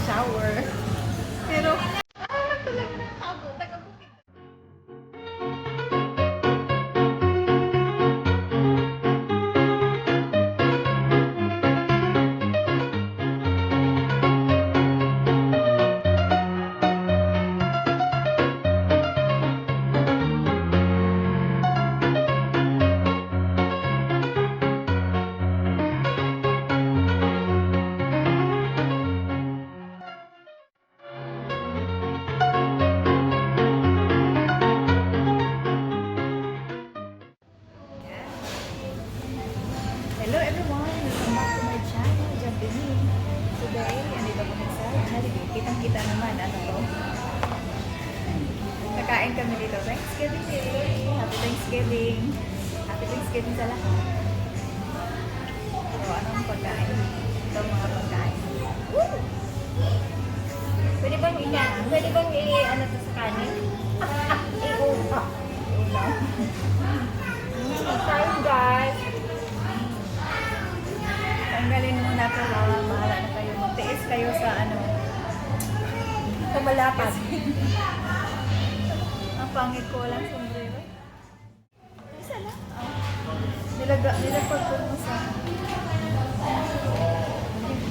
shower. Pero, talaga nakabo. Taga-bukid. Hello everyone! Welcome back to my channel, Jumpini. Today, andito kami sa Jollibee. Kitang-kita naman, ano to? Kakain kami dito. Thanksgiving Day! Happy Thanksgiving! Happy Thanksgiving sa lahat. So, anong pagkain? Ito mga pagkain. Woo! Pwede bang ano to sa kanin? I-upa. Ulam. Tayo guys. Tanggalin muna ito. Mahala na kayo. Magtiis kayo sa ano. Kumalapas. Ang pangit ko lang sombrero. Isa lang. Nilagpag ko mo sa...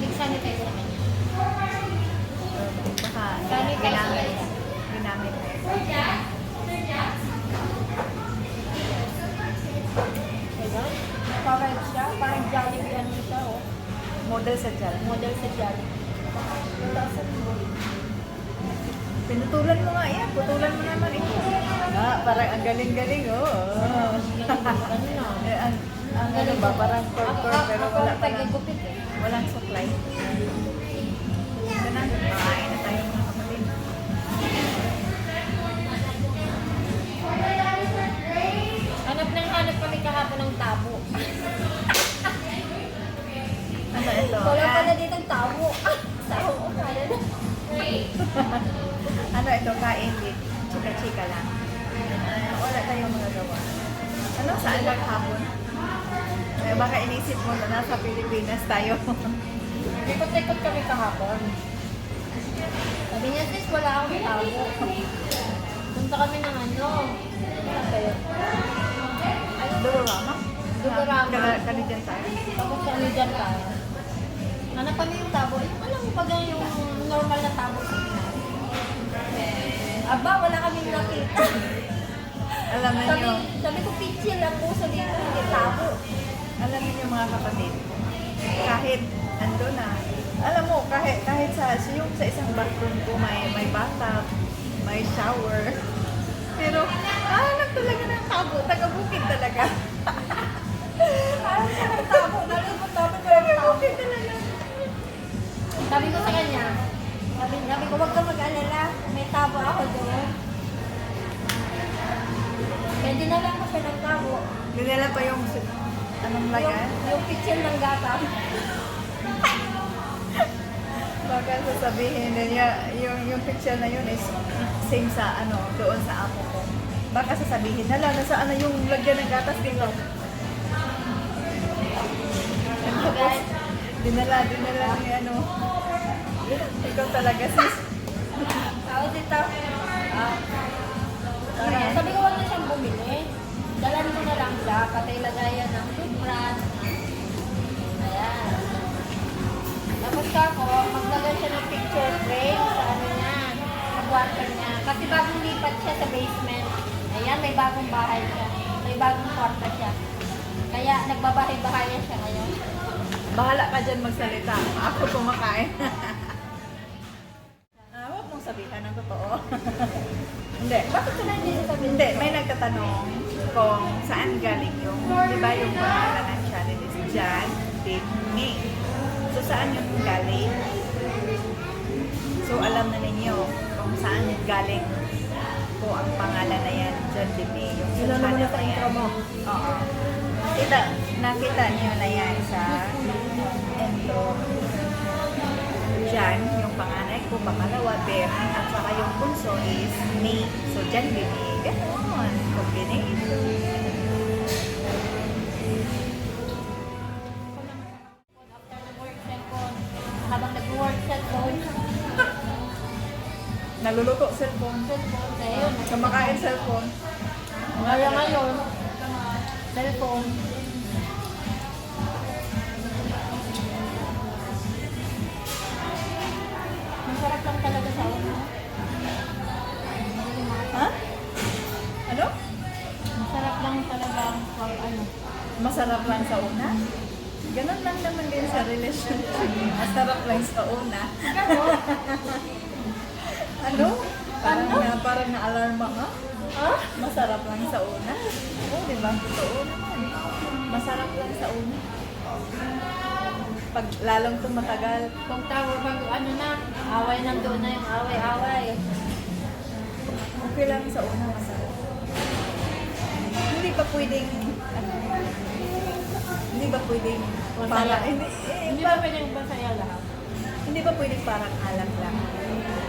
Big sanitize naman yan. Baka Sanitize. ginamit na ito. Ayan. Parang siya. Parang Jollibee ano siya oh. Model sa dyan. Model sa Jollibee. Pinutulan mo nga yan. Putulan mo naman ito. Parang ang galing-galing oh. Ano na? Ang ano ba? Parang core pero wala pa lang. Gupit eh. Walang supply. Ito na. Makain na tayo mga kapatid. Hanap kami kahapon ng tabo. Ano ito? Wala pala dito ng tabo. Tabo. Ano ito? Kain din. Chika-chika lang. Wala tayong magagawa. Ano? Saan lang hapon? Baka inisip mo na nasa Pilipinas tayo. Ikot-ikot kami kahapon. Sabi niya, sis, wala akong tabo. Punta kami ng ano. Ano kayo? Durorama? Durorama. Kanidyan tayo. Tapos kami dyan tayo. Hanap kami yung tabo. Alam mo pag yung normal na tabo sa Pinas. Aba, wala kami nakita. Alam niyo, Sabi ko, pitchil ang puso dito, hindi tabo. alam niyo mga kapatid, kahit ando na, alam mo, kahit sa isang bathroom ko may bathtub, may shower, pero talaga ng tabo, taga-bukid talaga. Ang tabo, nalibot namin walang tabo. Taga-bukid talaga. Sabi ko sa kanya, sabi ko, huwag ka mag-alala, may tabo ako doon. Kaya dinala ko siya ng tabo. Dinala pa yung anong lagan? Yung pitchil ng gata. Baka sasabihin niya, yung picture na yun is same sa doon sa amo ko. Baka sasabihin, hala, nasaan na yung lagyan ng gatas dito? Guys, Dinala ni ikaw talaga sis. tao dito. Sabi ko, huwag na siyang bumili. Dalan mo na lang siya, patay lagayan ng toothbrush. Ayan. Tapos ako, maglagay siya ng picture frame sa ano niya, sa kwarto niya. Kasi bagong lipat siya sa basement. Ayan, may bagong bahay siya. May bagong kwarto siya. Kaya nagbabahay-bahayan siya ngayon. Bahala ka dyan magsalita. Ako kumakain. Huwag mong sabihan ng totoo. Hindi. Bakit ko na hindi sasabihin? Hindi, may nagtatanong kung saan galing yung, di ba yung pangalan ng channel is Jan Big Me. So saan yung galing? So alam na ninyo kung saan yung galing po ang pangalan na yan, Jan Big Me. Yung Sino naman na sa intro mo? Oo. Nakita niyo na yan sa intro. Jan, yung panganay ko, pangalawa, Bernie, at saka yung punso is me. So, Jan, Bini. Ganon. Combination. Habang nag-work cellphone, Naluluto, cellphone. Cellphone. Kaya yun. Kumakain, cellphone. Kaya ngayon, cellphone. Masarap lang talaga sa ulo. Ha? Ano? Masarap lang talaga ang ano. Masarap lang sa una? Ganon lang naman din sa relationship. Masarap lang sa una. Ano? Parang na-alarma ka? Ha? Masarap lang sa una. Oo, di ba? Totoo naman. Masarap lang sa una. Pag lalong tumatagal, Kung tawag pag ano na, away nandoon na yung away-away. okay lang sa una, masarap. Hindi ba pwedeng, ano, hindi ba pwedeng, Masaya. hindi Hindi ba pwedeng masaya lahat? hindi ba pwedeng parang alam lang?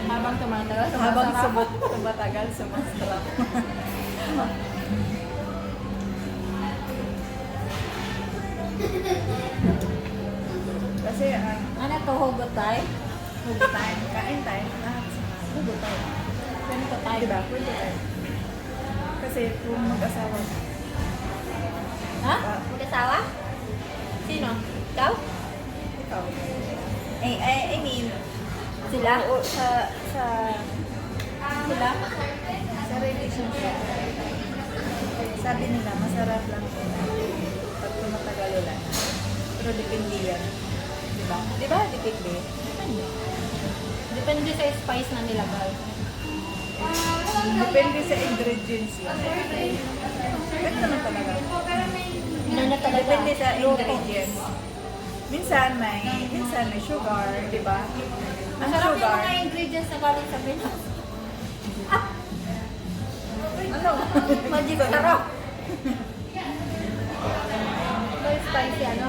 Habang tumatagal, Habang sumasarap. tumatagal, sumasarap. Kasi, Ano to, hugot tayo? hugot tayo, kain tayo, hugot tayo. Ganito tayo. Diba? Kwento tayo. Kasi kung mag-asawa ka, Ha? Mag-asawa? Sino? Ikaw? ikaw, I mean, Sila? oo, sa Sila? sa relationship, sabi nila, masarap lang pag tumatagal ulan. Pero depende yan. Diba? Diba? Depende. Depende. Depende sa spice na nilagay. Depende sa ingredients yun. Ganun naman talaga. Ano na talaga? Depende sa luto. ingredients. Minsan may sugar, di ba? Ang Masarap yung sugar, mga ingredients na galing sa Pinas. ano? Magic sarap. Very spicy, ano?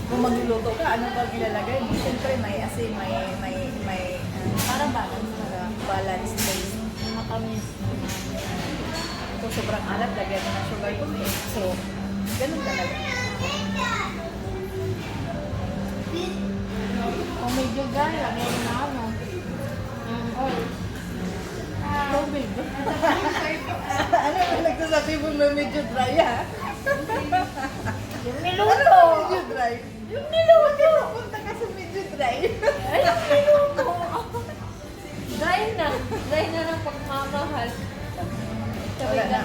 Kung magluluto ka, ano ba ilalagay mo? Siyempre may asin, may Parang balance na lang. balance taste. Matamis. Kung sobrang alat, lagyan mo ng sugar kung eh. So, ganun talaga. Kung medyo dry, lagyan mo na ano. Yung oil. Tubig. Ano ba nagsasabi mo na medyo dry, ha? Yung Ano niluto. medyo dry? Yung niluto. Punta ka sa medyo dry. Ay, yung niluto. Dry na. Dry na ng pagmamahal.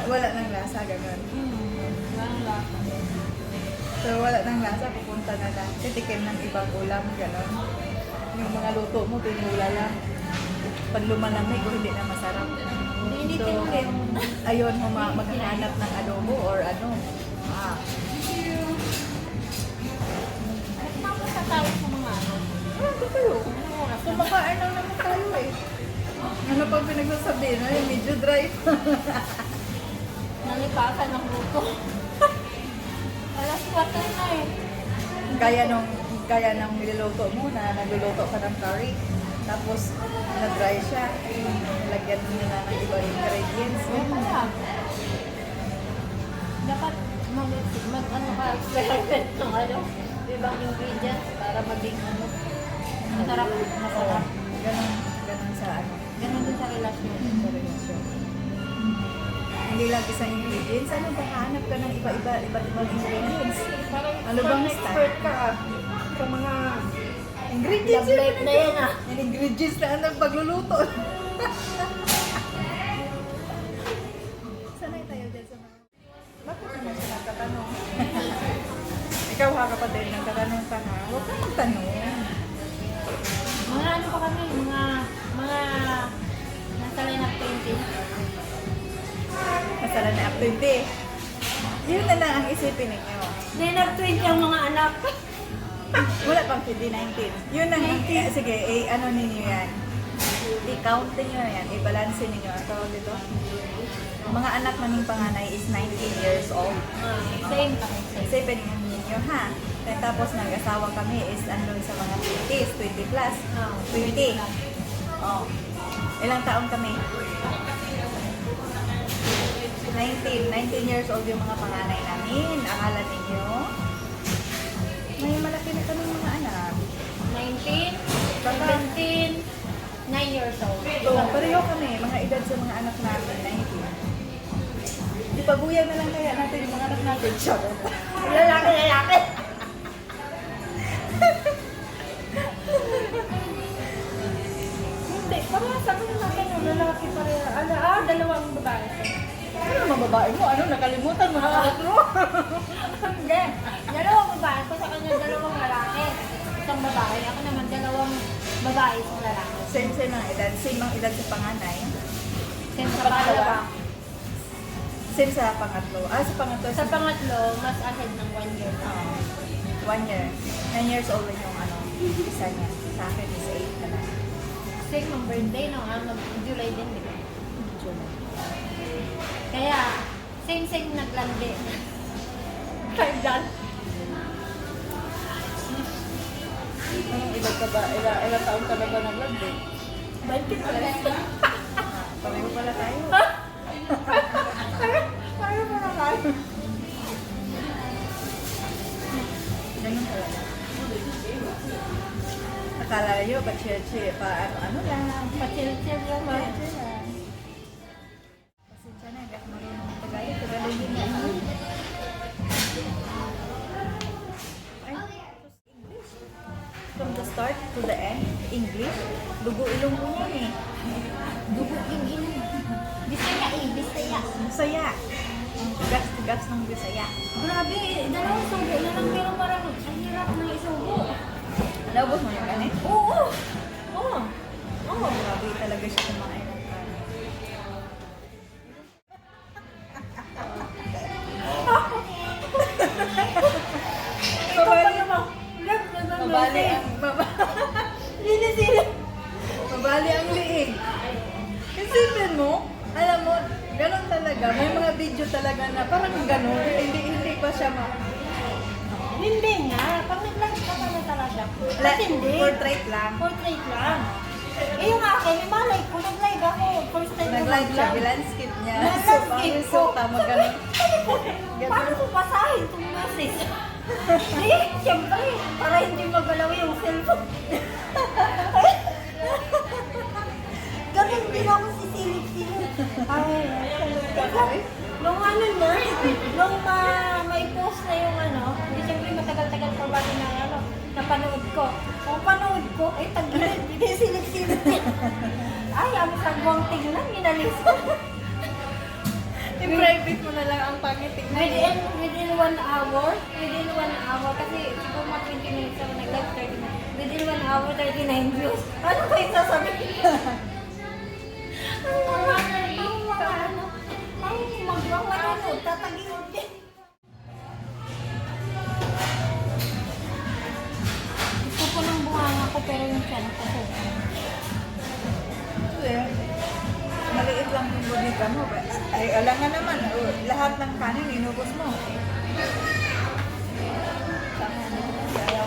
Wala nang lasa, ganun. Walang lasa. So, wala nang lasa, pupunta na lang. Titikim ng ibang ulam, gano'n. Yung mga luto mo, pinula lang. Pag lumalamig o hindi na masarap. Initin ko yung... Ayun, maghanap ng adobo or ano. Tapos sa tayo sa mga ano. Ano kayo? Kumakain lang naman tayo eh. Ano pang pinagsasabi, no? Yung medyo dry. Nalipasan ng luto. Alas 4 na eh. Gaya nung niluluto mo na nagluluto ka ng curry. Tapos, na-dry siya. Lagyan mo nila ng ibang ingredients. Yan pala. Dapat ano ka, experiment ng ano, ibang ingredients para maging ano, masarap. Ganun sa ano. Ganun din sa relasyon. Sa relasyon. Hindi lang isang ingredients. Ano ba? Hanap ka ng iba't ibang ingredients. Ano bang expert ka ah? Sa mga ingredients. Love life na yan ah. Yung ingredients na ang pagluluto. Sanay tayo dyan sa mga... Bakit naman siya nagtatanong? Ikaw ha kapatid, nagtatanong ka ha? Huwag kang magtanong. Mga ano pa kami, mga nasa line of 20. Masala na activity. Yun na lang ang isipin ninyo. Line of 20 ang mga anak. Wala pang 2019. Yun ang, sige, ano ninyo yan? I-count ninyo yan, i-balance ninyo. Ang tawag dito? Mga anak naming panganay is 19 years old. Same kami. Isipin ninyo ha. Then, tapos nag-asawa kami is andun sa mga 20s, 20 plus. 20. Oh. Ilang taon kami? 19 years old yung mga panganay namin. Akala ninyo? May malaki na kami mga anak. 19, Baka- 17, 19. years old. Oo, pareho kami, mga edad sa mga anak namin, 19. Di paguyan na lang kaya natin yung mga anak natin. Charot. Lalaki. Hindi, parang sabi na natin yung lalaki pareho. Dalawang babae. Ano naman babae mo? Ano, nakalimutan mo na tatlo? Hindi. Dalawang babae ko sa kanya, dalawang lalaki. Isang babae. Ako naman, dalawang babae, isang lalaki. Same ang edad. Same ang edad sa panganay. Same sa pangalawa. Same sa pangatlo. Sa pangatlo. Sa pangatlo, mas ahead ng 1 year. 1 year. 9 years old rin yung isa niya. Sa akin is 8 na lang. Same ang birthday, no? July din, di ba? July. Kaya, same naglandi. Kailan? Anong edad ka ba? Ilang taon ka na ba nag-vlog eh? 20 pala. Pareho pala tayo. Pareho pala tayo. Ganun talaga. Akala nyo, pa-chill-chill, ano lang. Pa-chill-chill lang. Pa-chill lang. Pasensya na, hindi ako marunong Tagalog. Tagalogin na ako. Ay, English. From the start to the end, English. Dugo ilong mo yan eh. Dugo in. Bisaya eh, Bisaya. Bisaya. Gats ng Bisaya. Grabe, dalawang subo na lang pero parang ang hirap na isubo. Naubos mo yung kanin? Oo. Oo. Oo, grabe talaga siya kumain ng kanin. Ikaw pa naman. Mabali ang Mabali ang liig. Isipin mo, alam mo, ganun talaga. May mga video talaga na parang ganun. Hindi pa siya Hindi nga. Pag nag-live ka pala talaga. Kasi hindi. Portrait lang. Portrait lang. Eh yung akin, may malay ko. Nag-live ako. First time ko Nag-live siya, mag-live. bilanskip niya. Nilandscape So, ko. tama ganun. Paano ko basahin itong message? Hindi, siyempre. Para hindi magalaw yung cellphone. Ganun din ako sisilip-silip. Ay, nung ano na, nung may post na yung hindi siyempre matagal-tagal pa bago na napanood ko. Kung panood ko, ay tagilid, hindi silip-silip. Ay, ang sagwang tingnan, minalis ko. I-private mo na lang ang pangiting na Within 1 hour, kasi siguro mga 20 minutes ako nag-live, 30 minutes. Within 1 hour, 39 views. Ano kayo sasabihin? Tatagilid din. Gusto ko ng bunganga ko pero yung tiyan ko po. Maliit lang yung bonita mo. Ay, alam nga naman, lahat ng kanin inubos mo. Ayaw.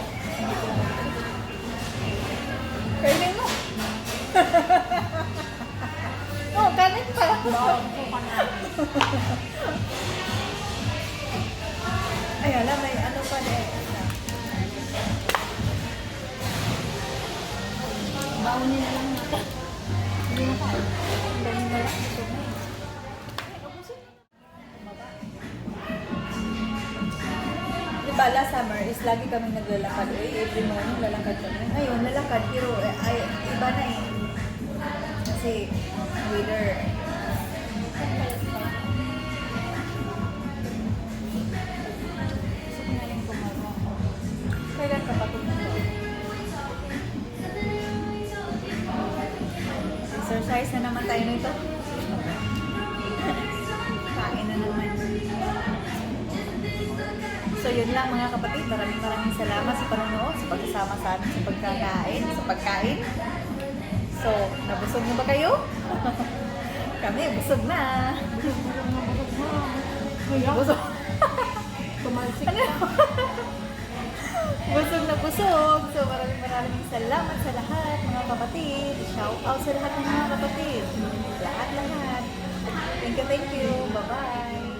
Kainin mo. Oh, kanin pa. Ay, alam, may ano pa eh. Baunin na lang natin. Hindi na tayo. Ang dami na lang. Diba, last summer is lagi kami naglalakad. Every morning lalakad kami. Ngayon, lalakad, pero iba na eh. Kasi, weather. Gusto ko na rin kumaro. Kailan ka pa kumaro? Exercise na naman tayo nito. Kain na naman. So yun lang mga kapatid, maraming salamat sa panonood, sa pagsasama sa amin sa pagkain. So, nabusog na ba kayo? Kami, busog na. Busog. Tumalsik Ano? Busog na busog. So, maraming salamat sa lahat mga kapatid. Shout out sa lahat ng mga kapatid. Lahat. Thank you. Bye-bye.